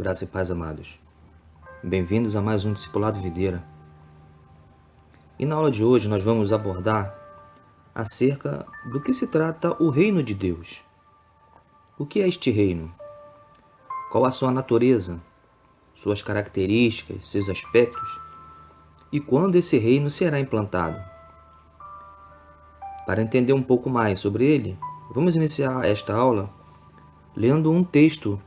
Graça e paz, amados. Bem-vindos a mais um Discipulado Videira. E na aula de hoje nós vamos abordar acerca do que se trata o reino de Deus. O que é este reino? Qual a sua natureza, suas características, seus aspectos e quando esse reino será implantado? Para entender um pouco mais sobre ele, vamos iniciar esta aula lendo um texto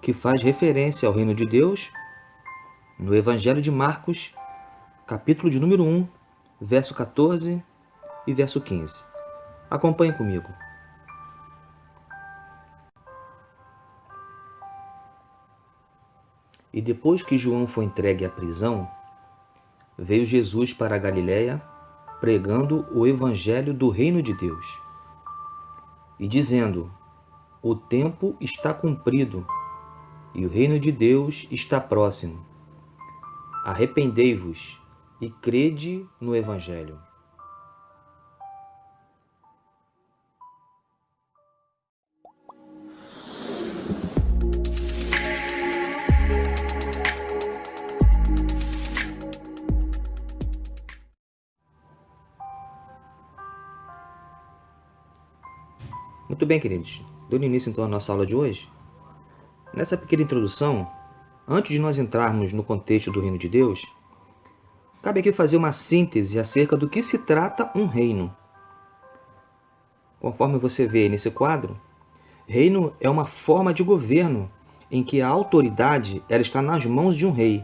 que faz referência ao reino de Deus no Evangelho de Marcos, capítulo de número 1, verso 14 e verso 15. Acompanhe comigo. E depois que João foi entregue à prisão, veio Jesus para a Galiléia, pregando o evangelho do reino de Deus, e dizendo: o tempo está cumprido, e o reino de Deus está próximo. Arrependei-vos e crede no evangelho. Muito bem, queridos. Dando início então à nossa aula de hoje. Nessa pequena introdução, antes de nós entrarmos no contexto do reino de Deus, cabe aqui fazer uma síntese acerca do que se trata um reino. Conforme você vê nesse quadro, reino é uma forma de governo em que a autoridade ela está nas mãos de um rei.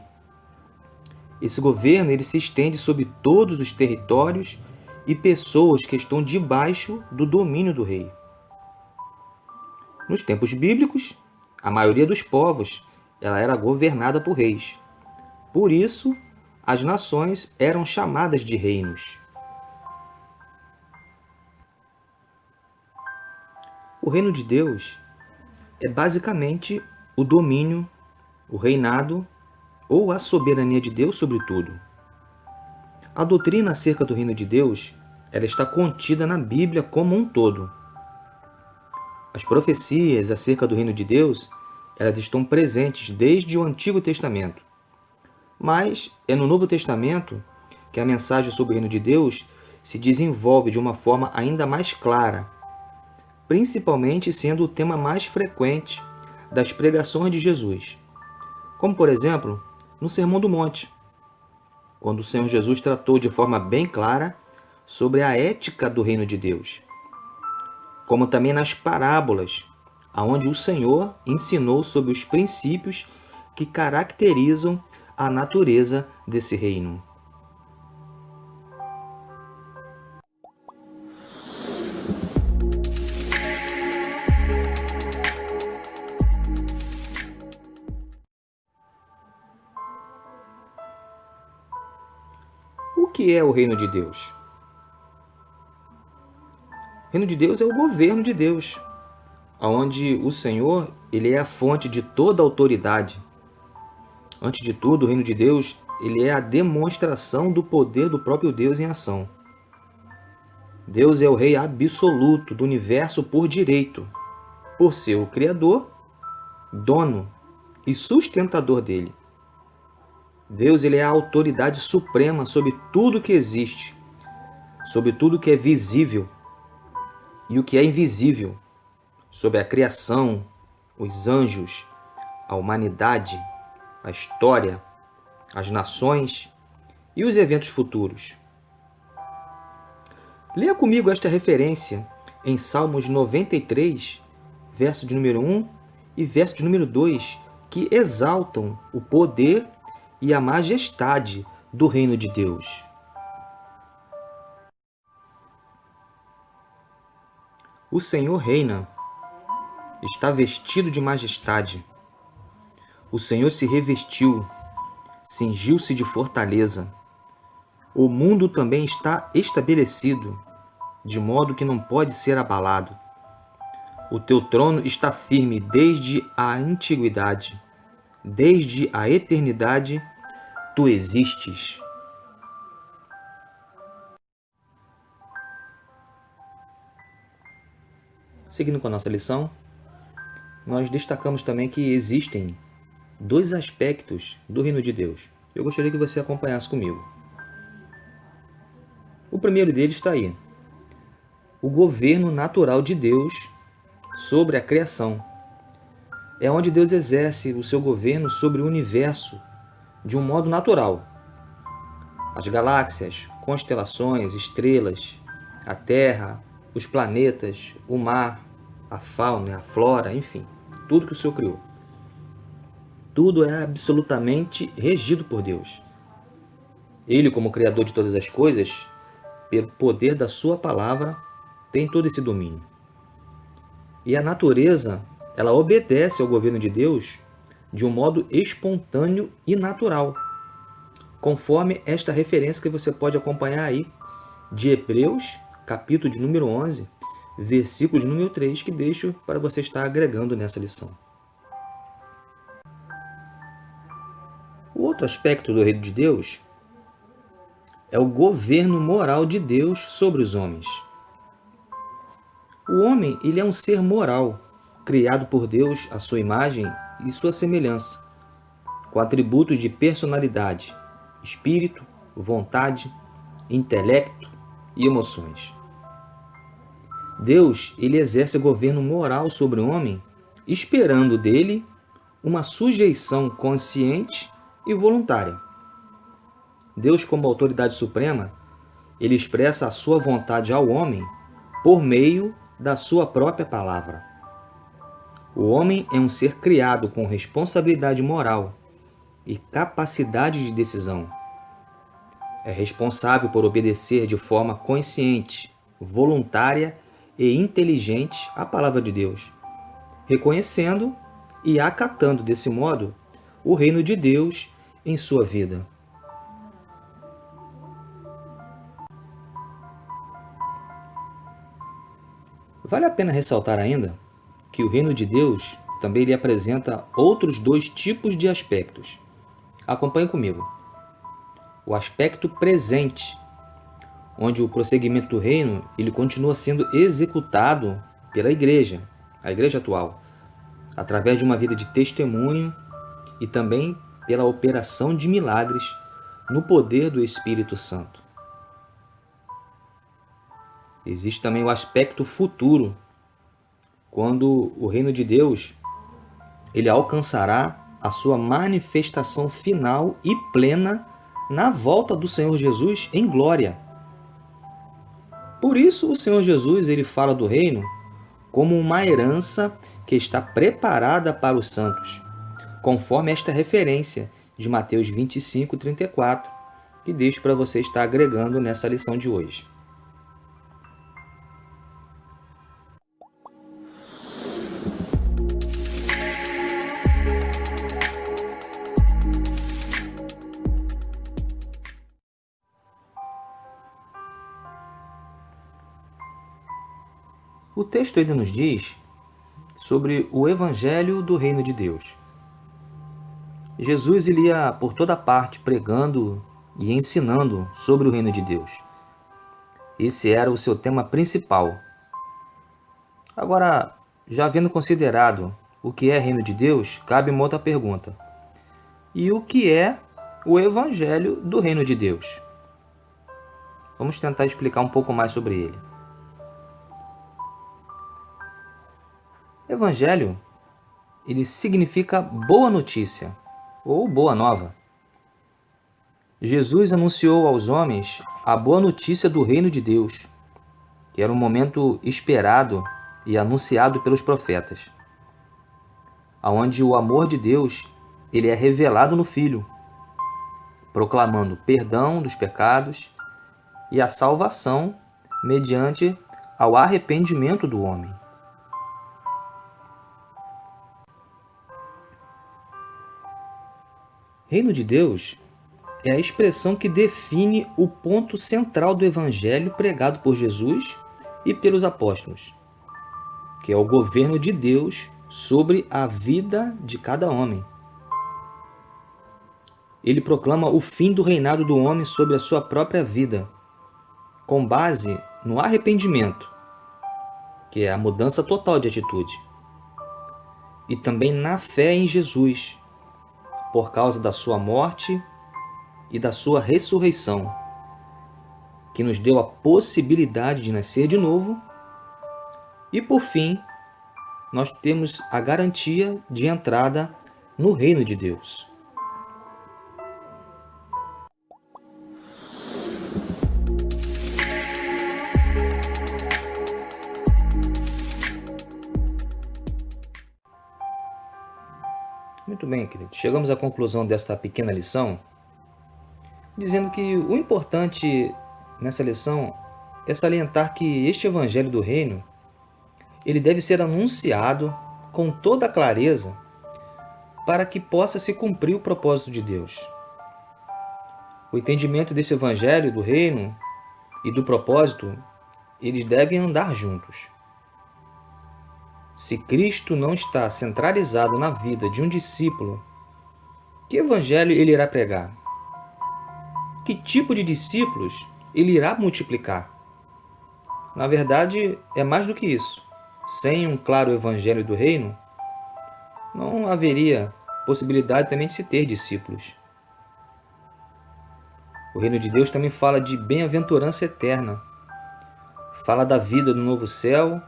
Esse governo ele se estende sobre todos os territórios e pessoas que estão debaixo do domínio do rei. Nos tempos bíblicos, a maioria dos povos ela era governada por reis. Por isso, as nações eram chamadas de reinos. O reino de Deus é basicamente o domínio, o reinado ou a soberania de Deus sobre tudo. A doutrina acerca do reino de Deus ela está contida na Bíblia como um todo. As profecias acerca do reino de Deus elas estão presentes desde o Antigo Testamento. Mas é no Novo Testamento que a mensagem sobre o reino de Deus se desenvolve de uma forma ainda mais clara, principalmente sendo o tema mais frequente das pregações de Jesus. Como, por exemplo, no Sermão do Monte, quando o Senhor Jesus tratou de forma bem clara sobre a ética do reino de Deus. Como também nas parábolas, onde o Senhor ensinou sobre os princípios que caracterizam a natureza desse reino. O que é o reino de Deus? O reino de Deus é o governo de Deus, onde o Senhor ele é a fonte de toda autoridade. Antes de tudo, o reino de Deus ele é a demonstração do poder do próprio Deus em ação. Deus é o rei absoluto do universo por direito, por ser o Criador, dono e sustentador dele. Deus ele é a autoridade suprema sobre tudo que existe, sobre tudo que é visível e o que é invisível, sobre a criação, os anjos, a humanidade, a história, as nações e os eventos futuros. Leia comigo esta referência em Salmos 93, verso de número 1 e verso de número 2, que exaltam o poder e a majestade do reino de Deus. O Senhor reina, está vestido de majestade. O Senhor se revestiu, cingiu-se de fortaleza. O mundo também está estabelecido, de modo que não pode ser abalado. O teu trono está firme desde a antiguidade, desde a eternidade tu existes. Seguindo com a nossa lição, nós destacamos também que existem dois aspectos do reino de Deus. Eu gostaria que você acompanhasse comigo. O primeiro deles está aí: o governo natural de Deus sobre a criação. É onde Deus exerce o seu governo sobre o universo de um modo natural. As galáxias, constelações, estrelas, a Terra, os planetas, o mar, a fauna, a flora, enfim, tudo que o Senhor criou. Tudo é absolutamente regido por Deus. Ele, como Criador de todas as coisas, pelo poder da sua palavra, tem todo esse domínio. E a natureza, ela obedece ao governo de Deus de um modo espontâneo e natural, conforme esta referência que você pode acompanhar aí de Hebreus, capítulo de número 11, versículo de número 3, que deixo para você estar agregando nessa lição. O outro aspecto do reino de Deus é o governo moral de Deus sobre os homens. O homem, ele é um ser moral, criado por Deus à sua imagem e sua semelhança, com atributos de personalidade, espírito, vontade, intelecto e emoções. Deus, ele exerce governo moral sobre o homem, esperando dele uma sujeição consciente e voluntária. Deus, como autoridade suprema, ele expressa a sua vontade ao homem por meio da sua própria palavra. O homem é um ser criado com responsabilidade moral e capacidade de decisão. É responsável por obedecer de forma consciente, voluntária e inteligente a palavra de Deus, reconhecendo e acatando desse modo o reino de Deus em sua vida. Vale a pena ressaltar ainda que o reino de Deus também lhe apresenta outros dois tipos de aspectos. Acompanhe comigo. O aspecto presente, onde o prosseguimento do reino ele continua sendo executado pela igreja, a igreja atual, através de uma vida de testemunho e também pela operação de milagres no poder do Espírito Santo. Existe também o aspecto futuro, quando o reino de Deus ele alcançará a sua manifestação final e plena na volta do Senhor Jesus em glória. Por isso o Senhor Jesus ele fala do reino como uma herança que está preparada para os santos, conforme esta referência de Mateus 25, 34, que deixo para você estar agregando nessa lição de hoje. O texto ainda nos diz sobre o Evangelho do Reino de Deus. Jesus ele ia por toda parte pregando e ensinando sobre o Reino de Deus. Esse era o seu tema principal. Agora, já havendo considerado o que é Reino de Deus, cabe uma outra pergunta. E o que é o Evangelho do Reino de Deus? Vamos tentar explicar um pouco mais sobre ele. Evangelho, ele significa boa notícia ou boa nova. Jesus anunciou aos homens a boa notícia do reino de Deus, que era um momento esperado e anunciado pelos profetas, onde o amor de Deus ele é revelado no Filho, proclamando perdão dos pecados e a salvação mediante ao arrependimento do homem. Reino de Deus é a expressão que define o ponto central do Evangelho pregado por Jesus e pelos apóstolos, que é o governo de Deus sobre a vida de cada homem. Ele proclama o fim do reinado do homem sobre a sua própria vida, com base no arrependimento, que é a mudança total de atitude, e também na fé em Jesus, por causa da sua morte e da sua ressurreição, que nos deu a possibilidade de nascer de novo. E por fim, nós temos a garantia de entrada no reino de Deus. Muito bem, queridos. Chegamos à conclusão desta pequena lição, dizendo que o importante nessa lição é salientar que este Evangelho do Reino, ele deve ser anunciado com toda a clareza para que possa se cumprir o propósito de Deus. O entendimento desse Evangelho do Reino e do propósito, eles devem andar juntos. Se Cristo não está centralizado na vida de um discípulo, que evangelho ele irá pregar? Que tipo de discípulos ele irá multiplicar? Na verdade, é mais do que isso. Sem um claro evangelho do reino, não haveria possibilidade também de se ter discípulos. O reino de Deus também fala de bem-aventurança eterna. Fala da vida no novo céu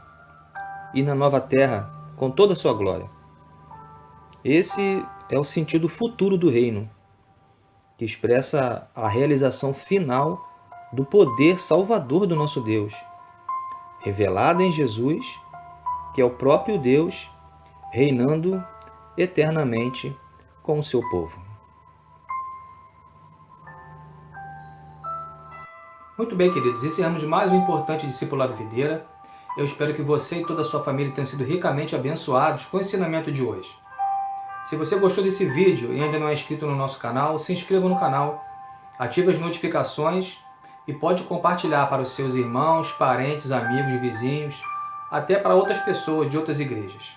e na nova terra, com toda a sua glória. Esse é o sentido futuro do reino, que expressa a realização final do poder salvador do nosso Deus, revelado em Jesus, que é o próprio Deus, reinando eternamente com o seu povo. Muito bem, queridos, encerramos mais um importante Discipulado Videira. Eu espero que você e toda a sua família tenham sido ricamente abençoados com o ensinamento de hoje. Se você gostou desse vídeo e ainda não é inscrito no nosso canal, se inscreva no canal, ative as notificações e pode compartilhar para os seus irmãos, parentes, amigos, vizinhos, até para outras pessoas de outras igrejas.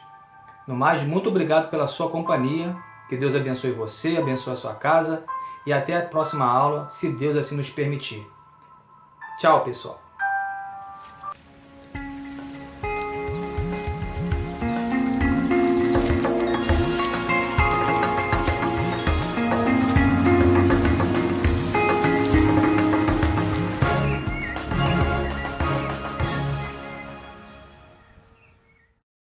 No mais, muito obrigado pela sua companhia, que Deus abençoe você, abençoe a sua casa e até a próxima aula, se Deus assim nos permitir. Tchau, pessoal!